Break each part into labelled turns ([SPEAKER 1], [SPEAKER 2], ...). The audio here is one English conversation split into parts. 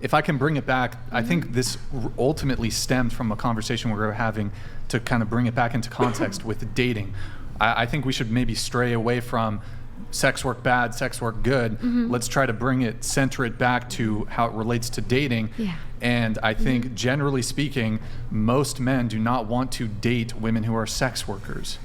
[SPEAKER 1] if I can bring it back, I think this ultimately stemmed from a conversation we were having to kind of bring it back into context with dating. I think we should maybe stray away from sex work bad, sex work good. Let's try to center it back to how it relates to dating.
[SPEAKER 2] Yeah.
[SPEAKER 1] And I think generally speaking, most men do not want to date women who are sex workers.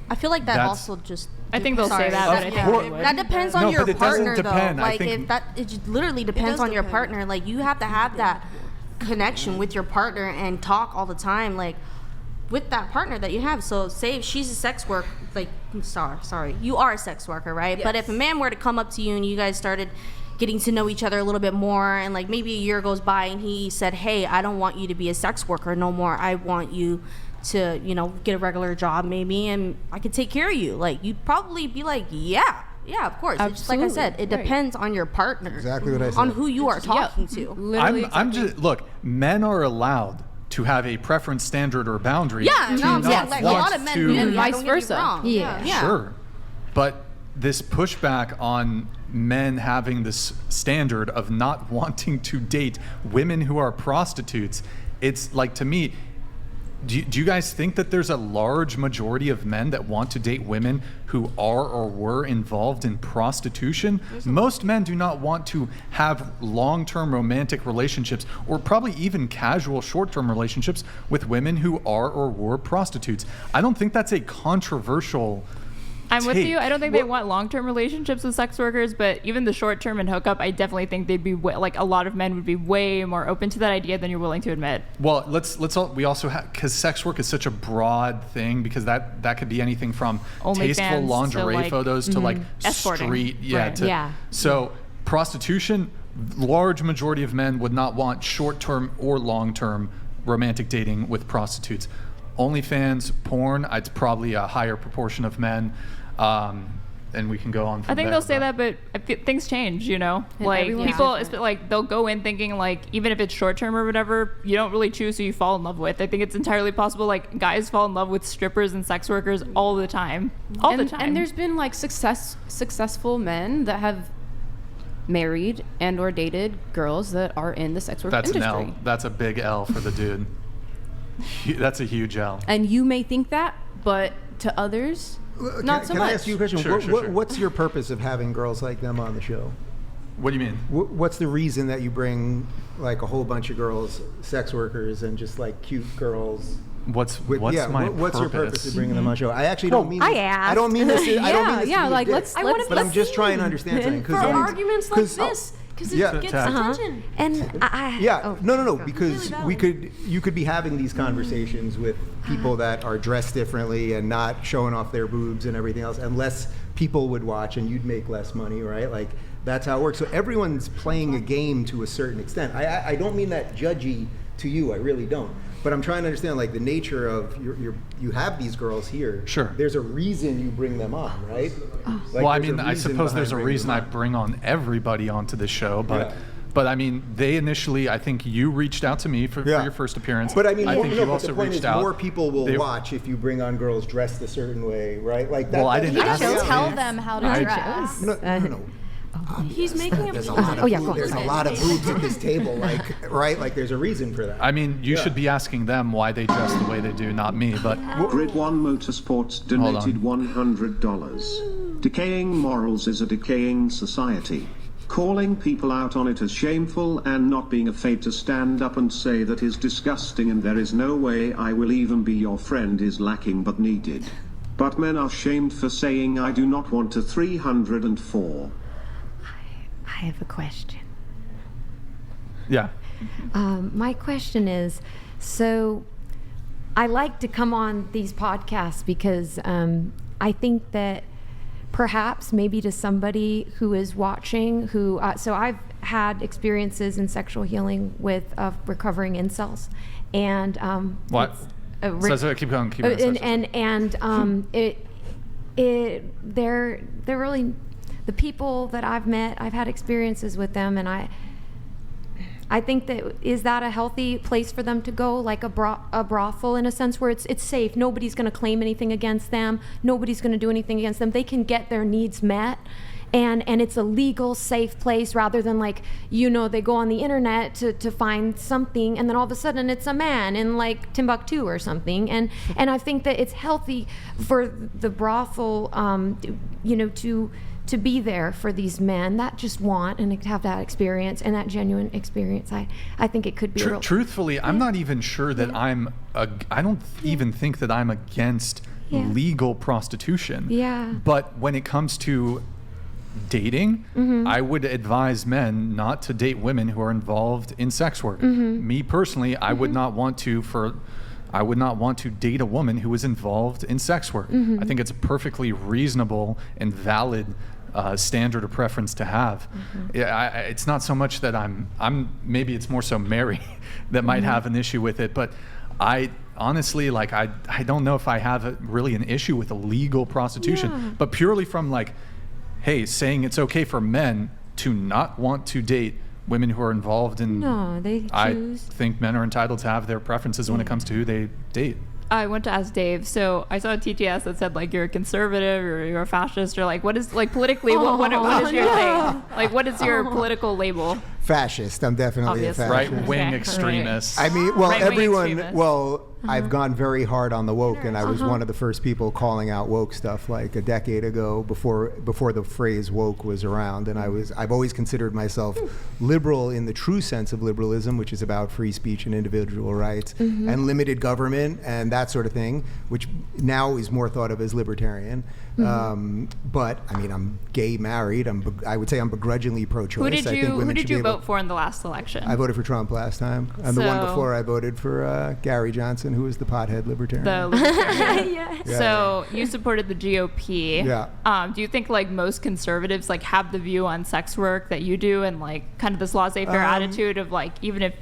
[SPEAKER 3] I feel like that's also just.
[SPEAKER 4] I think they'll say that, but I think
[SPEAKER 3] that depends on your partner, though.
[SPEAKER 1] Like,
[SPEAKER 3] it literally depends on your partner. Like, you have to have that connection with your partner and talk all the time, like, with that partner that you have. So, say if she's a sex worker, like, sorry, you are a sex worker, right? Yes. But if a man were to come up to you and you guys started getting to know each other a little bit more, and like maybe a year goes by and he said, hey, I don't want you to be a sex worker no more. I want you to, get a regular job maybe, and I could take care of you. Like, you'd probably be like, yeah, of course. It's just like I said, it depends on your partner.
[SPEAKER 5] Exactly what I said.
[SPEAKER 3] On who you are talking to.
[SPEAKER 1] Look, men are allowed to have a preference, standard, or boundary.
[SPEAKER 3] Yeah, no, I'm saying like a lot of men do,
[SPEAKER 2] and vice versa.
[SPEAKER 3] Yeah.
[SPEAKER 1] Sure. But this pushback on men having this standard of not wanting to date women who are prostitutes, it's like, to me, do you guys think that there's a large majority of men that want to date women who are or were involved in prostitution? Most men do not want to have long-term romantic relationships, or probably even casual short-term relationships with women who are or were prostitutes. I don't think that's a controversial
[SPEAKER 4] I'm with you. I don't think they want long-term relationships with sex workers, but even the short-term and hookup, I definitely think they'd be like, a lot of men would be way more open to that idea than you're willing to admit.
[SPEAKER 1] Well, we also have, because sex work is such a broad thing, because that could be anything from tasteful lingerie photos to like
[SPEAKER 4] escorting.
[SPEAKER 1] Street, So prostitution, large majority of men would not want short-term or long-term romantic dating with prostitutes. OnlyFans, porn, it's probably a higher proportion of men, and we can go on from
[SPEAKER 4] I think
[SPEAKER 1] there,
[SPEAKER 4] they'll say that, but things change, Like, people, like, they'll go in thinking, like, even if it's short-term or whatever, you don't really choose who you fall in love with. I think it's entirely possible, like, guys fall in love with strippers and sex workers all the time. And
[SPEAKER 2] there's been, like, successful men that have married and or dated girls that are in the sex work industry.
[SPEAKER 1] That's an L. That's a big L for the dude. That's a huge L.
[SPEAKER 2] And you may think that, but to others, not so much.
[SPEAKER 5] Can I ask you a question?
[SPEAKER 1] Sure.
[SPEAKER 5] What's your purpose of having girls like them on the show?
[SPEAKER 1] What do you mean?
[SPEAKER 5] What's the reason that you bring like a whole bunch of girls, sex workers, and just like cute girls?
[SPEAKER 1] What's your purpose
[SPEAKER 5] of bringing them on the show? I actually don't mean this. I don't mean this. I don't mean this.
[SPEAKER 2] Like let's.
[SPEAKER 5] But I'm just trying to understand something.
[SPEAKER 3] For arguments like this. Because it gets attention.
[SPEAKER 2] And
[SPEAKER 5] no. Because you could be having these conversations with people that are dressed differently and not showing off their boobs and everything else, and less people would watch, and you'd make less money, right? Like, that's how it works. So everyone's playing a game to a certain extent. I don't mean that judgy to you. I really don't. But I'm trying to understand, like, the nature of you have these girls here.
[SPEAKER 1] Sure.
[SPEAKER 5] There's a reason you bring them on, right? Like,
[SPEAKER 1] well, I mean, I suppose there's a reason I bring on everybody onto the show, but I mean, they initially, I think you reached out to me for your first appearance.
[SPEAKER 5] But I mean,
[SPEAKER 1] I think you also reached out.
[SPEAKER 5] More people will watch if you bring on girls dressed a certain way, right? Like that.
[SPEAKER 1] Well, I didn't ask
[SPEAKER 6] you. Tell them how to dress.
[SPEAKER 5] No.
[SPEAKER 3] He's making
[SPEAKER 5] there's a lot of boobs at this table, like, right? Like, there's a reason for that.
[SPEAKER 1] I mean, you should be asking them why they dress the way they do, not me. But
[SPEAKER 7] Grid One Motorsports donated $100. Decaying morals is a decaying society. Calling people out on it as shameful and not being afraid to stand up and say that is disgusting and there is no way I will even be your friend is lacking but needed. But men are shamed for saying I do not want a 304.
[SPEAKER 8] I have a question.
[SPEAKER 1] Yeah.
[SPEAKER 8] My question is, so I like to come on these podcasts because I think that perhaps maybe to somebody who is watching, so I've had experiences in sexual healing with recovering incels, and
[SPEAKER 1] what? Keep going.
[SPEAKER 8] They're really. The people that I've met, I've had experiences with them, and I think that, is that a healthy place for them to go, like a brothel, in a sense where it's safe. Nobody's going to claim anything against them. Nobody's going to do anything against them. They can get their needs met, and it's a legal, safe place rather than like, they go on the internet to find something and then all of a sudden it's a man in like Timbuktu or something. And I think that it's healthy for the brothel, to be there for these men that just want and have that experience and that genuine experience. I think it could be
[SPEAKER 1] truthfully, I'm not even sure that I don't even think that I'm against legal prostitution.
[SPEAKER 8] Yeah.
[SPEAKER 1] But when it comes to dating, I would advise men not to date women who are involved in sex work. Me personally, I would not want to date a woman who is involved in sex work. I think it's a perfectly reasonable and valid standard of preference to have. It's not so much that I'm maybe it's more so Mary that might have an issue with it, but I honestly, like, I don't know if I have really an issue with illegal prostitution, but purely from like, hey, saying it's okay for men to not want to date women who are involved in.
[SPEAKER 8] No, they choose.
[SPEAKER 1] I think men are entitled to have their preferences when it comes to who they date.
[SPEAKER 4] I went to ask Dave, so I saw a TTS that said like you're a conservative or you're a fascist or like what is like politically what is your thing? Like what is your political label?
[SPEAKER 5] Fascist. I'm definitely
[SPEAKER 4] Obviously.
[SPEAKER 5] a fascist.
[SPEAKER 1] Right-wing extremist.
[SPEAKER 5] I mean, well,
[SPEAKER 4] Right-wing
[SPEAKER 5] everyone.
[SPEAKER 4] extremist.
[SPEAKER 5] Well, I've gone very hard on the woke, and I was one of the first people calling out woke stuff like a decade ago, before the phrase woke was around. And I've always considered myself liberal in the true sense of liberalism, which is about free speech and individual rights and limited government and that sort of thing, which now is more thought of as libertarian. But I mean, I'm gay, married. I would say I'm begrudgingly pro-choice.
[SPEAKER 4] Who did you vote for in the last election?
[SPEAKER 5] I voted for Trump last time, and the one before I voted for Gary Johnson, who was the pothead libertarian.
[SPEAKER 4] The libertarian.
[SPEAKER 8] Yes.
[SPEAKER 4] So you supported the GOP.
[SPEAKER 5] Yeah.
[SPEAKER 4] Do you think like most conservatives like have the view on sex work that you do, and like kind of this laissez-faire attitude of like even if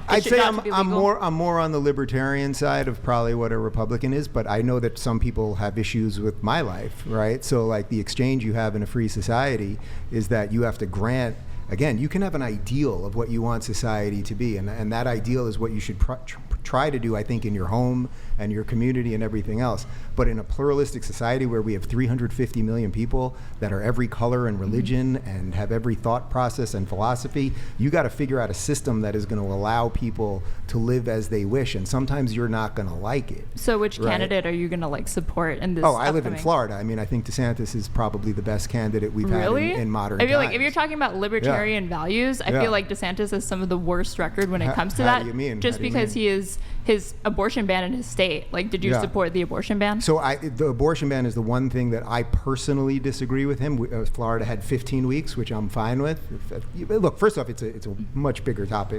[SPEAKER 5] I'd say I'm more on the libertarian side of probably what a Republican is, but I know that some people have issues with my life, right? So like the exchange you have in a free society is that you have to grant. Again, you can have an ideal of what you want society to be, and that ideal is what you should try to do, I think, in your home and your community and everything else. But in a pluralistic society where we have 350 million people that are every color and religion and have every thought process and philosophy, you got to figure out a system that is going to allow people to live as they wish, and sometimes you're not going to like it.
[SPEAKER 4] So which candidate are you going to like support in this?
[SPEAKER 5] I live in Florida. I mean, I think DeSantis is probably the best candidate we've had in modern times.
[SPEAKER 4] I feel like if you're talking about libertarian values, I feel like DeSantis has some of the worst record when it comes to that.
[SPEAKER 5] How do you mean?
[SPEAKER 4] Just because he is his abortion ban in his state. Like, did you support the abortion ban?
[SPEAKER 5] So the abortion ban is the one thing that I personally disagree with him. Florida had 15 weeks, which I'm fine with. Look, first off, it's a much bigger topic